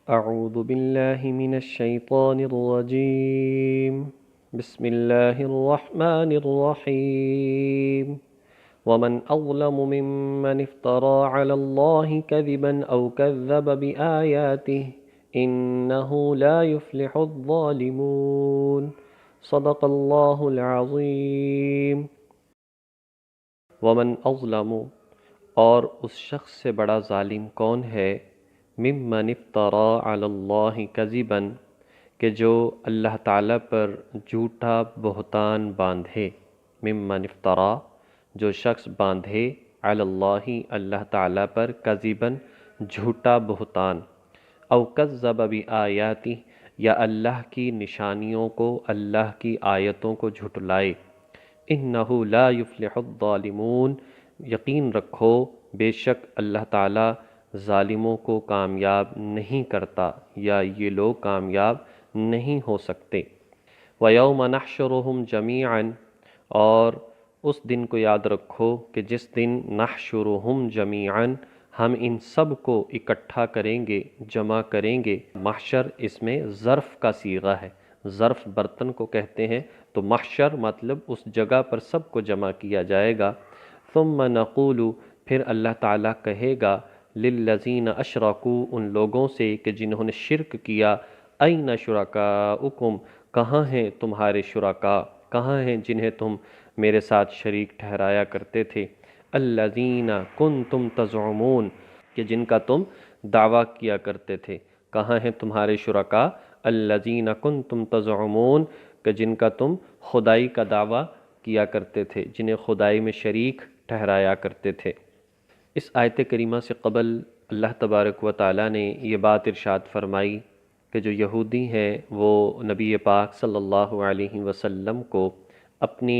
أعوذ بالله من الشيطان الرجيم. بسم الله الرحمن الرحيم. ومن أظلم ممن افترى على الله كذبا أو كذب بآياته إنه لا يفلح الظالمون. صدق الله العظيم. ومن أظلم، اور اس شخص سے بڑا ظالم کون ہے، ممن افترا علی اللہ کذبا، کہ جو اللہ تعالیٰ پر جھوٹا بہتان باندھے. ممن افترا، جو شخص باندھے، علی اللہ، اللہ تعالیٰ پر، کذبا، جھوٹا بہتان، او کذب بآیاتہ، یا اللہ کی نشانیوں کو، اللہ کی آیتوں کو جھٹلائے. انہ لا یفلح الظالمون، یقین رکھو بے شک اللہ تعالیٰ ظالموں کو کامیاب نہیں کرتا، یا یہ لوگ کامیاب نہیں ہو سکتے. وَيَوْمَ نَحْشُرُهُمْ جَمِيعًا، اور اس دن کو یاد رکھو کہ جس دن نحشرهم جمیعاً، ہم ان سب کو اکٹھا کریں گے، جمع کریں گے. محشر اس میں ظرف کا صیغہ ہے، ظرف برتن کو کہتے ہیں، تو محشر مطلب اس جگہ پر سب کو جمع کیا جائے گا. ثم نقول، پھر اللہ تعالیٰ کہے گا، للذین اشرکوا، ان لوگوں سے کہ جنہوں نے شرک کیا، این شرکاؤکم، کہاں ہیں تمہارے شرکاء، کہاں ہیں جنہیں تم میرے ساتھ شریک ٹھہرایا کرتے تھے. الذین کنتم تزعمون، کہ جن کا تم دعویٰ کیا کرتے تھے. کہاں ہیں تمہارے شرکاء، الذین کنتم تزعمون، کہ جن کا تم خدائی کا دعویٰ کیا کرتے تھے، جنہیں خدائی میں شریک ٹھہرایا کرتے تھے. اس آیت کریمہ سے قبل اللہ تبارک و تعالیٰ نے یہ بات ارشاد فرمائی کہ جو یہودی ہیں وہ نبی پاک صلی اللہ علیہ وسلم کو اپنی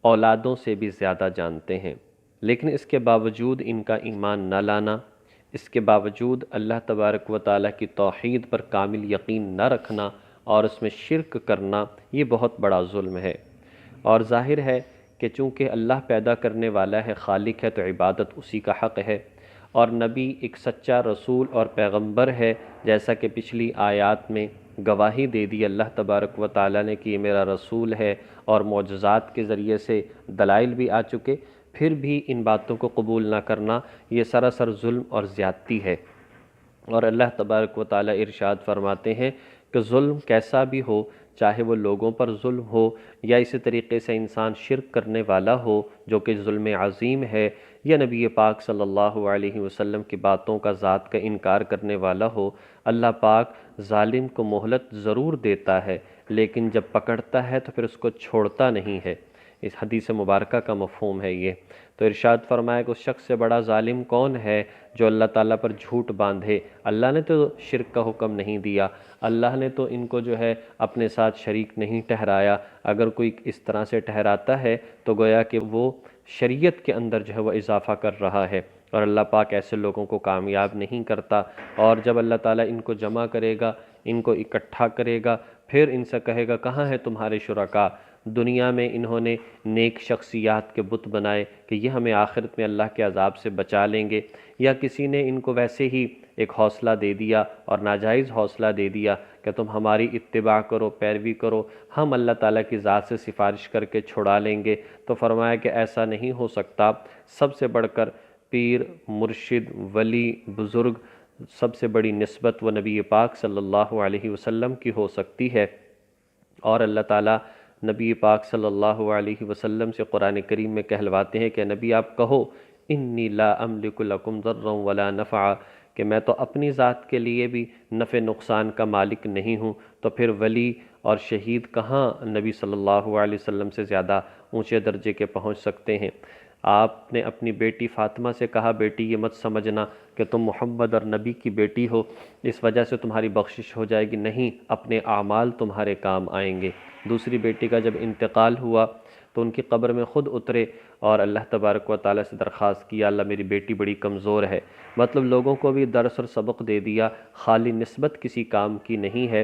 اولادوں سے بھی زیادہ جانتے ہیں، لیکن اس کے باوجود ان کا ایمان نہ لانا، اس کے باوجود اللہ تبارک و تعالیٰ کی توحید پر کامل یقین نہ رکھنا اور اس میں شرک کرنا، یہ بہت بڑا ظلم ہے. اور ظاہر ہے کہ چونکہ اللہ پیدا کرنے والا ہے، خالق ہے، تو عبادت اسی کا حق ہے، اور نبی ایک سچا رسول اور پیغمبر ہے، جیسا کہ پچھلی آیات میں گواہی دے دی اللہ تبارک و تعالیٰ نے کہ یہ میرا رسول ہے، اور معجزات کے ذریعے سے دلائل بھی آ چکے. پھر بھی ان باتوں کو قبول نہ کرنا یہ سراسر ظلم اور زیادتی ہے. اور اللہ تبارک و تعالیٰ ارشاد فرماتے ہیں کہ ظلم کیسا بھی ہو، چاہے وہ لوگوں پر ظلم ہو یا اسی طریقے سے انسان شرک کرنے والا ہو جو کہ ظلم عظیم ہے، یا نبی پاک صلی اللہ علیہ وسلم کی باتوں کا، ذات کا انکار کرنے والا ہو، اللہ پاک ظالم کو مہلت ضرور دیتا ہے، لیکن جب پکڑتا ہے تو پھر اس کو چھوڑتا نہیں ہے. اس حدیث مبارکہ کا مفہوم ہے یہ. تو ارشاد فرمایا کہ اس شخص سے بڑا ظالم کون ہے جو اللہ تعالیٰ پر جھوٹ باندھے. اللہ نے تو شرک کا حکم نہیں دیا، اللہ نے تو ان کو جو ہے اپنے ساتھ شریک نہیں ٹھہرایا. اگر کوئی اس طرح سے ٹھہراتا ہے تو گویا کہ وہ شریعت کے اندر جو ہے وہ اضافہ کر رہا ہے، اور اللہ پاک ایسے لوگوں کو کامیاب نہیں کرتا. اور جب اللہ تعالیٰ ان کو جمع کرے گا، ان کو اکٹھا کرے گا، پھر ان سے کہے گا کہاں ہے تمہارے شرکاء. دنیا میں انہوں نے نیک شخصیات کے بت بنائے کہ یہ ہمیں آخرت میں اللہ کے عذاب سے بچا لیں گے، یا کسی نے ان کو ویسے ہی ایک حوصلہ دے دیا اور ناجائز حوصلہ دے دیا کہ تم ہماری اتباع کرو، پیروی کرو، ہم اللہ تعالیٰ کی ذات سے سفارش کر کے چھڑا لیں گے. تو فرمایا کہ ایسا نہیں ہو سکتا. سب سے بڑھ کر پیر، مرشد، ولی، بزرگ، سب سے بڑی نسبت وہ نبی پاک صلی اللہ علیہ وسلم کی ہو سکتی ہے. اور اللہ تعالیٰ نبی پاک صلی اللہ علیہ وسلم سے قرآن کریم میں کہلواتے ہیں کہ نبی آپ کہو، انی لا املک لکم ضرا ولا نفعا، کہ میں تو اپنی ذات کے لیے بھی نفع نقصان کا مالک نہیں ہوں. تو پھر ولی اور شہید کہاں نبی صلی اللہ علیہ وسلم سے زیادہ اونچے درجے کے پہنچ سکتے ہیں. آپ نے اپنی بیٹی فاطمہ سے کہا، بیٹی یہ مت سمجھنا کہ تم محمد اور نبی کی بیٹی ہو، اس وجہ سے تمہاری بخشش ہو جائے گی، نہیں، اپنے اعمال تمہارے کام آئیں گے. دوسری بیٹی کا جب انتقال ہوا تو ان کی قبر میں خود اترے اور اللہ تبارک و تعالیٰ سے درخواست کیا، اللہ میری بیٹی بڑی کمزور ہے. مطلب لوگوں کو بھی درس اور سبق دے دیا، خالی نسبت کسی کام کی نہیں ہے،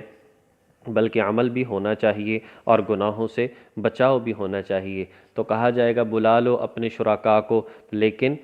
بلکہ عمل بھی ہونا چاہیے اور گناہوں سے بچاؤ بھی ہونا چاہیے. تو کہا جائے گا بلا لو اپنے شرکاء کو، لیکن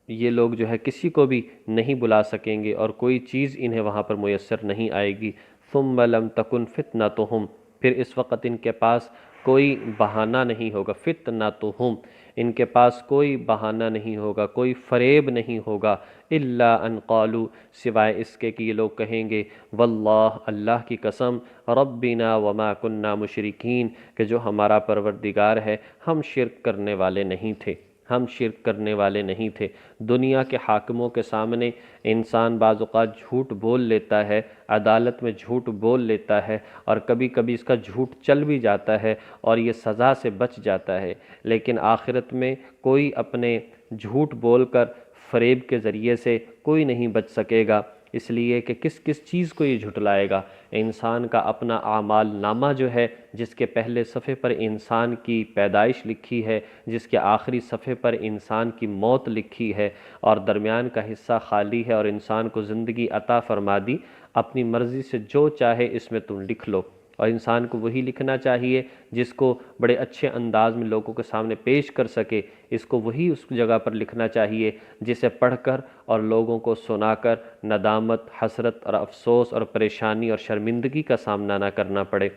یہ لوگ جو ہے کسی کو بھی نہیں بلا سکیں گے اور کوئی چیز انہیں وہاں پر میسر نہیں آئے گی۔ ثم لم تکن فتنتہم، پھر اس وقت ان کے پاس کوئی بہانہ نہیں ہوگا، فتنتہم، ان کے پاس کوئی بہانہ نہیں ہوگا، کوئی فریب نہیں ہوگا، الا ان قالوا، سوائے اس کے کہ یہ لوگ کہیں گے واللہ، اللہ کی قسم، ربنا وما کننا مشرکین، کہ جو ہمارا پروردگار ہے ہم شرک کرنے والے نہیں تھے، ہم شرک کرنے والے نہیں تھے۔ دنیا کے حاکموں کے سامنے انسان بعض اوقات جھوٹ بول لیتا ہے، عدالت میں جھوٹ بول لیتا ہے، اور کبھی کبھی اس کا جھوٹ چل بھی جاتا ہے اور یہ سزا سے بچ جاتا ہے، لیکن آخرت میں کوئی اپنے جھوٹ بول کر فریب کے ذریعے سے کوئی نہیں بچ سکے گا، اس لیے کہ کس کس چیز کو یہ جھٹلائے گا؟ انسان کا اپنا اعمال نامہ جو ہے، جس کے پہلے صفحے پر انسان کی پیدائش لکھی ہے، جس کے آخری صفحے پر انسان کی موت لکھی ہے، اور درمیان کا حصہ خالی ہے اور انسان کو زندگی عطا فرما دی، اپنی مرضی سے جو چاہے اس میں تم لکھ لو، اور انسان کو وہی لکھنا چاہیے جس کو بڑے اچھے انداز میں لوگوں کے سامنے پیش کر سکے، اس کو وہی اس جگہ پر لکھنا چاہیے جسے پڑھ کر اور لوگوں کو سنا کر ندامت، حسرت اور افسوس اور پریشانی اور شرمندگی کا سامنا نہ کرنا پڑے۔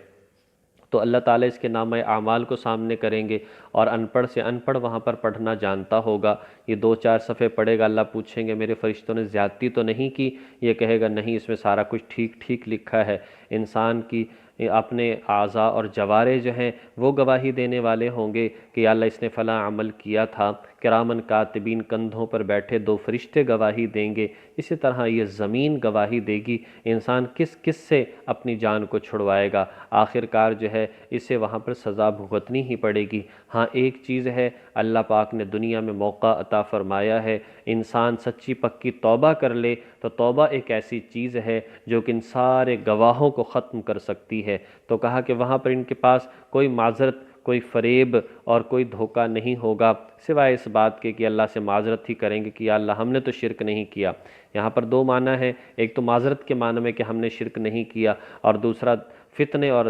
تو اللہ تعالیٰ اس کے نامہ اعمال کو سامنے کریں گے، اور ان پڑھ سے ان پڑھ وہاں پر پڑھنا جانتا ہوگا، یہ 2-4 صفحے پڑھے گا، اللہ پوچھیں گے میرے فرشتوں نے زیادتی تو نہیں کی؟ یہ کہے گا نہیں، اس میں سارا کچھ ٹھیک ٹھیک لکھا ہے۔ انسان کی اپنے اعضاء اور جوارے جو ہیں وہ گواہی دینے والے ہوں گے کہ یا اللہ اس نے فلاں عمل کیا تھا، کرامن کاتبین کندھوں پر بیٹھے 2 فرشتے گواہی دیں گے، اسی طرح یہ زمین گواہی دے گی، انسان کس کس سے اپنی جان کو چھڑوائے گا، آخرکار جو ہے اسے وہاں پر سزا بھگتنی ہی پڑے گی۔ ہاں ایک چیز ہے، اللہ پاک نے دنیا میں موقع عطا فرمایا ہے، انسان سچی پکی توبہ کر لے تو توبہ ایک ایسی چیز ہے جو کہ ان سارے گواہوں کو ختم کر سکتی ہے۔ تو کہا کہ وہاں پر ان کے پاس کوئی معذرت، کوئی فریب اور کوئی دھوکہ نہیں ہوگا، سوائے اس بات کے کہ اللہ سے معذرت ہی کریں گے کہ یا اللہ ہم نے تو شرک نہیں کیا۔ یہاں پر 2 معنی ہیں، ایک تو معذرت کے معنی میں کہ ہم نے شرک نہیں کیا، اور دوسرا فتنے اور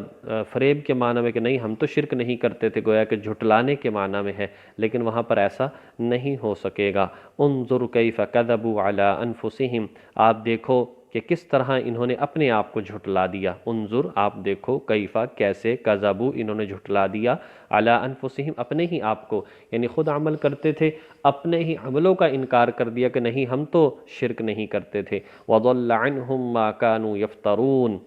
فریب کے معنی میں کہ نہیں ہم تو شرک نہیں کرتے تھے، گویا کہ جھٹلانے کے معنی میں ہے، لیکن وہاں پر ایسا نہیں ہو سکے گا۔ انظر کیف کذبوا علی انفسہم، آپ دیکھو کہ کس طرح انہوں نے اپنے آپ کو جھٹلا دیا۔ انظر، آپ دیکھو، کیفا، کیسے، کذبوا، انہوں نے جھٹلا دیا، علی انفسہم، اپنے ہی آپ کو، یعنی خود عمل کرتے تھے، اپنے ہی عملوں کا انکار کر دیا کہ نہیں ہم تو شرک نہیں کرتے تھے۔ وضل عنہم ما كانوا یفترون،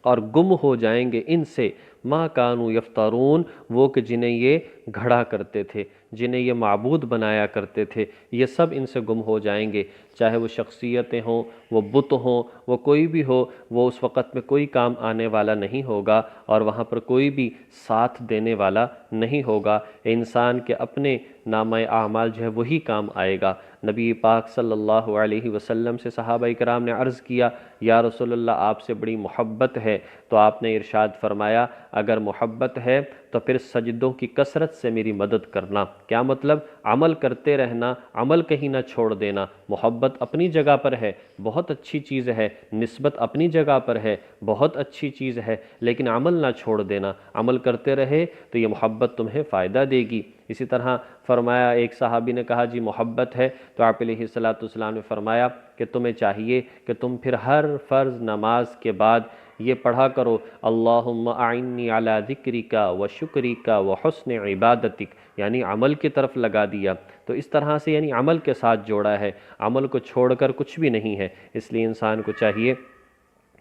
اور گم ہو جائیں گے ان سے ما کانوا یفترون، وہ کہ جنہیں یہ گھڑا کرتے تھے، جنہیں یہ معبود بنایا کرتے تھے، یہ سب ان سے گم ہو جائیں گے، چاہے وہ شخصیتیں ہوں، وہ بت ہوں، وہ کوئی بھی ہو، وہ اس وقت میں کوئی کام آنے والا نہیں ہوگا، اور وہاں پر کوئی بھی ساتھ دینے والا نہیں ہوگا۔ انسان کے اپنے نامہ اعمال جو ہے وہی کام آئے گا۔ نبی پاک صلی اللہ علیہ وسلم سے صحابہ کرام نے عرض کیا یا رسول اللہ آپ سے بڑی محبت ہے، تو آپ نے ارشاد فرمایا اگر محبت ہے تو پھر سجدوں کی کثرت سے میری مدد کرنا۔ کیا مطلب؟ عمل کرتے رہنا، عمل کہیں نہ چھوڑ دینا۔ محبت اپنی جگہ پر ہے، بہت اچھی چیز ہے، نسبت اپنی جگہ پر ہے، بہت اچھی چیز ہے، لیکن عمل نہ چھوڑ دینا، عمل کرتے رہے تو یہ محبت تمہیں فائدہ دے گی۔ اسی طرح فرمایا، ایک صحابی نے کہا جی محبت ہے، تو آپ علیہ الصلوۃ نے فرمایا کہ تمہیں چاہیے کہ تم پھر ہر فرض نماز کے بعد یہ پڑھا کرو، اللہم اعنی علی ذکرک و شکرک و حسن عبادتک، یعنی عمل کی طرف لگا دیا، تو اس طرح سے یعنی عمل کے ساتھ جوڑا ہے، عمل کو چھوڑ کر کچھ بھی نہیں ہے۔ اس لیے انسان کو چاہیے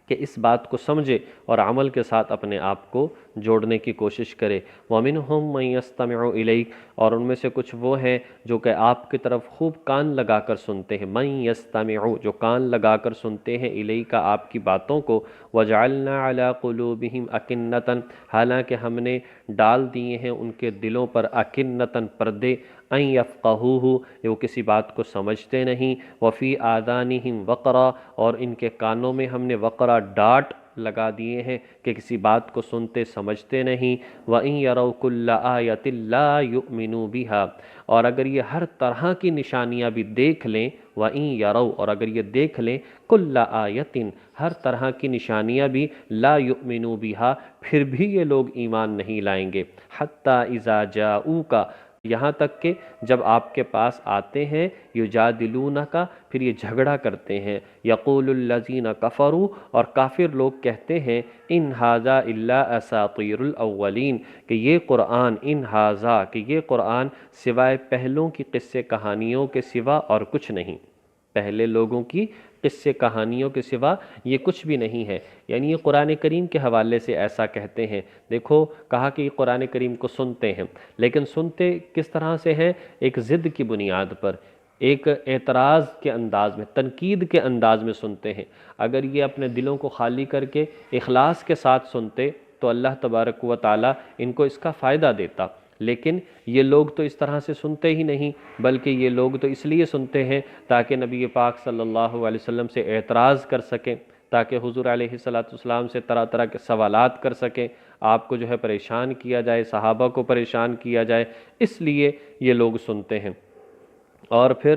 کہ اس بات کو سمجھے اور عمل کے ساتھ اپنے آپ کو جوڑنے کی کوشش کرے۔ وَمِنْهُمْ مَنْ يَسْتَمِعُ إِلَيْكَ، اور ان میں سے کچھ وہ ہیں جو کہ آپ کی طرف خوب کان لگا کر سنتے ہیں، مَنْ يَسْتَمِعُ، جو کان لگا کر سنتے ہیں، إِلَيْكَ، آپ کی باتوں کو، وَجَعَلْنَا عَلَىٰ قُلُوبِهِمْ أَكِنَّةً، حالانکہ ہم نے ڈال دیے ہیں ان کے دلوں پر أَكِنَّةً، پردے، أَن يَفْقَهُوهُ، وہ کسی بات کو سمجھتے نہیں، وَفِي آذَانِهِمْ وَقْرًا، اور ان کے کانوں میں ہم نے وقرا، ڈاٹ لگا دیے ہیں کہ کسی بات کو سنتے سمجھتے نہیں۔ وَإِن يَرَوْا كُلَّ آيَةٍ لَا يُؤْمِنُوا بِهَا، اور اگر یہ ہر طرح کی نشانیاں بھی دیکھ لیں، وَإِن يَرَوْا، اور اگر یہ دیکھ لیں، كُلَّ آيَةٍ، ہر طرح کی نشانیاں بھی، لَا يُؤْمِنُوا بِهَا، پھر بھی یہ لوگ ایمان نہیں لائیں گے، حَتَّى إِذَا جَاءُوكَ، یہاں تک کہ جب آپ کے پاس آتے ہیں یجادلونک، پھر یہ جھگڑا کرتے ہیں، یقول الذین کفروا، اور کافر لوگ کہتے ہیں ان ھذا الا اساطیر الاولین، کہ یہ قرآن، ان ھذا کہ یہ قرآن سوائے پہلوں کی قصے کہانیوں کے سوا اور کچھ نہیں، پہلے لوگوں کی قصے کہانیوں کے سوا یہ کچھ بھی نہیں ہے۔ یعنی یہ قرآن کریم کے حوالے سے ایسا کہتے ہیں۔ دیکھو کہا کہ یہ قرآن کریم کو سنتے ہیں، لیکن سنتے کس طرح سے ہیں؟ ایک ضد کی بنیاد پر، ایک اعتراض کے انداز میں، تنقید کے انداز میں سنتے ہیں۔ اگر یہ اپنے دلوں کو خالی کر کے اخلاص کے ساتھ سنتے تو اللہ تبارک و تعالیٰ ان کو اس کا فائدہ دیتا، لیکن یہ لوگ تو اس طرح سے سنتے ہی نہیں، بلکہ یہ لوگ تو اس لیے سنتے ہیں تاکہ نبی پاک صلی اللہ علیہ وسلم سے اعتراض کر سکیں، تاکہ حضور علیہ السلام سے طرح طرح کے سوالات کر سکیں، آپ کو جو ہے پریشان کیا جائے، صحابہ کو پریشان کیا جائے، اس لیے یہ لوگ سنتے ہیں۔ اور پھر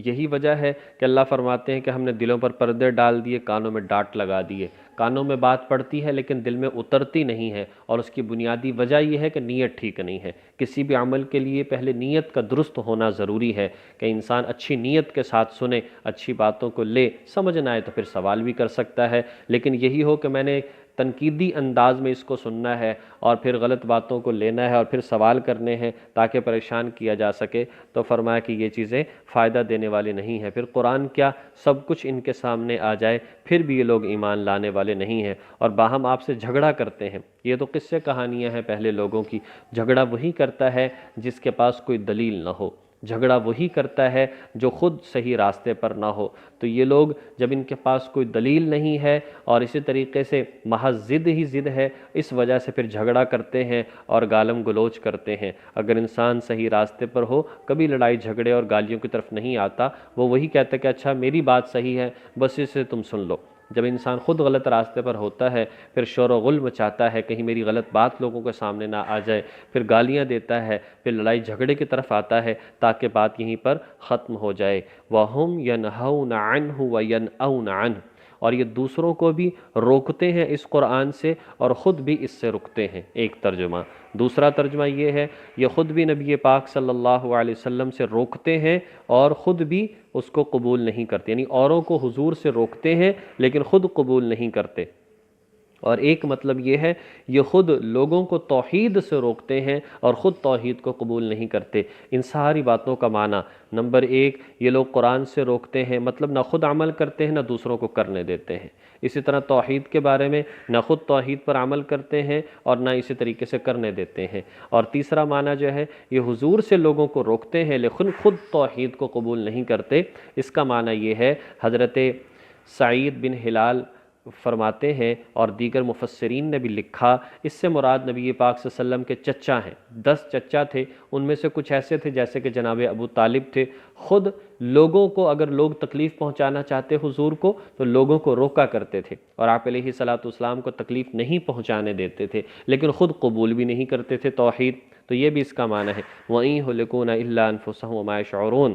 یہی وجہ ہے کہ اللہ فرماتے ہیں کہ ہم نے دلوں پر پردے ڈال دیے، کانوں میں ڈانٹ لگا دیے۔ کانوں میں بات پڑتی ہے لیکن دل میں اترتی نہیں ہے، اور اس کی بنیادی وجہ یہ ہے کہ نیت ٹھیک نہیں ہے۔ کسی بھی عمل کے لیے پہلے نیت کا درست ہونا ضروری ہے، کہ انسان اچھی نیت کے ساتھ سنے، اچھی باتوں کو لے، سمجھ نہ آئے تو پھر سوال بھی کر سکتا ہے، لیکن یہی ہو کہ میں نے تنقیدی انداز میں اس کو سننا ہے اور پھر غلط باتوں کو لینا ہے اور پھر سوال کرنے ہیں تاکہ پریشان کیا جا سکے، تو فرمایا کہ یہ چیزیں فائدہ دینے والی نہیں ہیں۔ پھر قرآن کیا سب کچھ ان کے سامنے آ جائے پھر بھی یہ لوگ ایمان لانے والے نہیں ہیں، اور باہم آپ سے جھگڑا کرتے ہیں۔ یہ تو قصے کہانیاں ہیں پہلے لوگوں کی، جھگڑا وہی کرتا ہے جس کے پاس کوئی دلیل نہ ہو، جھگڑا وہی کرتا ہے جو خود صحیح راستے پر نہ ہو۔ تو یہ لوگ جب ان کے پاس کوئی دلیل نہیں ہے اور اسی طریقے سے محض ضد ہی ضد ہے، اس وجہ سے پھر جھگڑا کرتے ہیں اور گالم گلوچ کرتے ہیں۔ اگر انسان صحیح راستے پر ہو، کبھی لڑائی جھگڑے اور گالیوں کی طرف نہیں آتا، وہ وہی کہتا ہے کہ اچھا میری بات صحیح ہے، بس اسے تم سن لو۔ جب انسان خود غلط راستے پر ہوتا ہے پھر شور و غل مچاتا ہے، کہیں میری غلط بات لوگوں کے سامنے نہ آ جائے، پھر گالیاں دیتا ہے، پھر لڑائی جھگڑے کی طرف آتا ہے تاکہ بات یہیں پر ختم ہو جائے۔ وَهُمْ يَنْهَوْنَ عَنْهُ وَيَنْأَوْنَ عَنْهُ، اور یہ دوسروں کو بھی روکتے ہیں اس قرآن سے اور خود بھی اس سے رکتے ہیں، ایک ترجمہ۔ دوسرا ترجمہ یہ ہے، یہ خود بھی نبی پاک صلی اللہ علیہ وسلم سے روکتے ہیں اور خود بھی اس کو قبول نہیں کرتے، یعنی اوروں کو حضور سے روکتے ہیں لیکن خود قبول نہیں کرتے۔ اور ایک مطلب یہ ہے، یہ خود لوگوں کو توحید سے روکتے ہیں اور خود توحید کو قبول نہیں کرتے۔ ان ساری باتوں کا معنی، نمبر ایک، یہ لوگ قرآن سے روکتے ہیں، مطلب نہ خود عمل کرتے ہیں نہ دوسروں کو کرنے دیتے ہیں۔ اسی طرح توحید کے بارے میں نہ خود توحید پر عمل کرتے ہیں اور نہ اسی طریقے سے کرنے دیتے ہیں۔ اور تیسرا معنی جو ہے، یہ حضور سے لوگوں کو روکتے ہیں لیکن خود توحید کو قبول نہیں کرتے۔ اس کا معنی یہ ہے، حضرت سعید بن ہلال فرماتے ہیں اور دیگر مفسرین نے بھی لکھا، اس سے مراد نبی پاک صلی اللہ علیہ وسلم کے چچا ہیں۔ 10 چچا تھے، ان میں سے کچھ ایسے تھے جیسے کہ جناب ابو طالب تھے، خود لوگوں کو اگر لوگ تکلیف پہنچانا چاہتے حضور کو تو لوگوں کو روکا کرتے تھے، اور آپ علیہ السلام کو تکلیف نہیں پہنچانے دیتے تھے، لیکن خود قبول بھی نہیں کرتے تھے توحید۔ تو یہ بھی اس کا معنی ہے، وَإِن يُهْلِكُونَ إِلَّا أَنفُسَهُمْ وَمَا يَشْعُرُونَ۔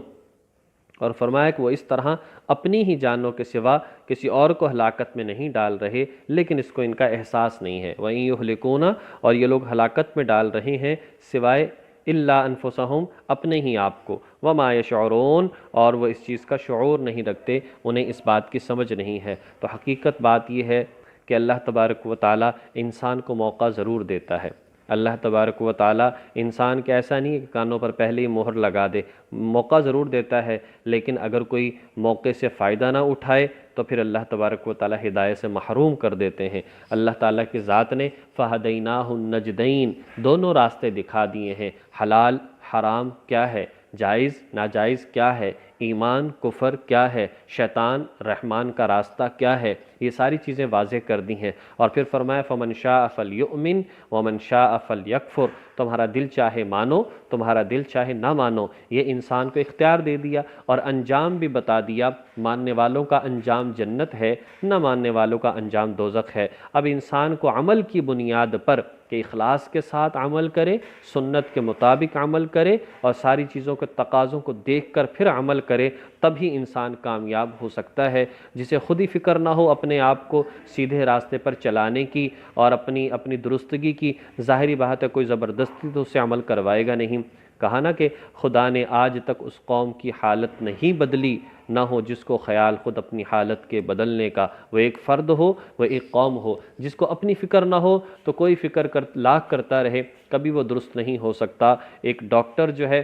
اور فرمایا کہ وہ اس طرح اپنی ہی جانوں کے سوا کسی اور کو ہلاکت میں نہیں ڈال رہے، لیکن اس کو ان کا احساس نہیں ہے۔ وَإِن يُهْلِكُونَ، اور یہ لوگ ہلاکت میں ڈال رہے ہیں سوائے إِلَّا أَنفُسَهُمْ، اپنے ہی آپ کو، وَمَا يَشْعُرُونَ، اور وہ اس چیز کا شعور نہیں رکھتے، انہیں اس بات کی سمجھ نہیں ہے۔ تو حقیقت بات یہ ہے کہ اللہ تبارک و تعالیٰ انسان کو موقع ضرور دیتا ہے۔ اللہ تبارک و تعالیٰ انسان کے ایسا نہیں ہے کہ کانوں پر پہلے ہی مہر لگا دے، موقع ضرور دیتا ہے، لیکن اگر کوئی موقع سے فائدہ نہ اٹھائے تو پھر اللہ تبارک و تعالیٰ ہدایت سے محروم کر دیتے ہیں۔ اللہ تعالیٰ کی ذات نے فَهَدَيْنَاهُ النَّجْدَيْن، دونوں راستے دکھا دیے ہیں، حلال حرام کیا ہے، جائز ناجائز کیا ہے، ایمان کفر کیا ہے، شیطان رحمان کا راستہ کیا ہے، یہ ساری چیزیں واضح کر دی ہیں۔ اور پھر فرمایا فَمَنْ شَاءَ فَلْيُؤْمِنْ وَمَنْ شَاءَ فَلْيَكْفُرْ، تمہارا دل چاہے مانو، تمہارا دل چاہے نہ مانو، یہ انسان کو اختیار دے دیا اور انجام بھی بتا دیا۔ ماننے والوں کا انجام جنت ہے، نہ ماننے والوں کا انجام دوزخ ہے۔ اب انسان کو عمل کی بنیاد پر کہ اخلاص کے ساتھ عمل کرے، سنت کے مطابق عمل کرے اور ساری چیزوں کے تقاضوں کو دیکھ کر پھر عمل کرے، تب ہی انسان کامیاب ہو سکتا ہے۔ جسے خود ہی فکر نہ ہو اپنے آپ کو سیدھے راستے پر چلانے کی اور اپنی درستگی کی، ظاہری بات ہے کوئی زبردستی تو اس سے عمل کروائے گا نہیں۔ کہا نا کہ خدا نے آج تک اس قوم کی حالت نہیں بدلی نہ ہو جس کو خیال خود اپنی حالت کے بدلنے کا، وہ ایک فرد ہو، وہ ایک قوم ہو، جس کو اپنی فکر نہ ہو تو کوئی فکر لاکھ کرتا رہے، کبھی وہ درست نہیں ہو سکتا۔ ایک ڈاکٹر جو ہے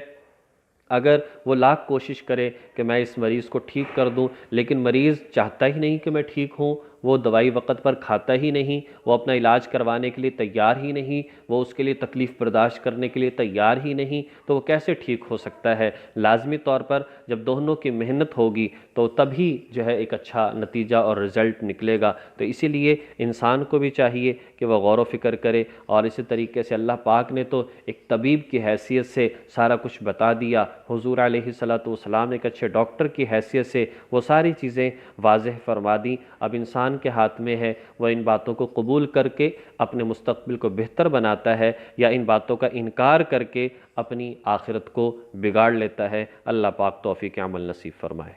اگر وہ لاکھ کوشش کرے کہ میں اس مریض کو ٹھیک کر دوں، لیکن مریض چاہتا ہی نہیں کہ میں ٹھیک ہوں، وہ دوائی وقت پر کھاتا ہی نہیں، وہ اپنا علاج کروانے کے لیے تیار ہی نہیں، وہ اس کے لیے تکلیف برداشت کرنے کے لیے تیار ہی نہیں، تو وہ کیسے ٹھیک ہو سکتا ہے؟ لازمی طور پر جب دونوں کی محنت ہوگی تو تبھی جو ہے ایک اچھا نتیجہ اور رزلٹ نکلے گا۔ تو اسی لیے انسان کو بھی چاہیے کہ وہ غور و فکر کرے، اور اسی طریقے سے اللہ پاک نے تو ایک طبیب کی حیثیت سے سارا کچھ بتا دیا، حضور علیہ الصلوۃ والسلام ایک اچھے ڈاکٹر کی حیثیت سے وہ ساری چیزیں واضح فرما دیں۔ اب انسان کے ہاتھ میں ہے وہ ان باتوں کو قبول کر کے اپنے مستقبل کو بہتر بناتا ہے، یا ان باتوں کا انکار کر کے اپنی آخرت کو بگاڑ لیتا ہے۔ اللہ پاک توفیق عمل نصیب فرمائے۔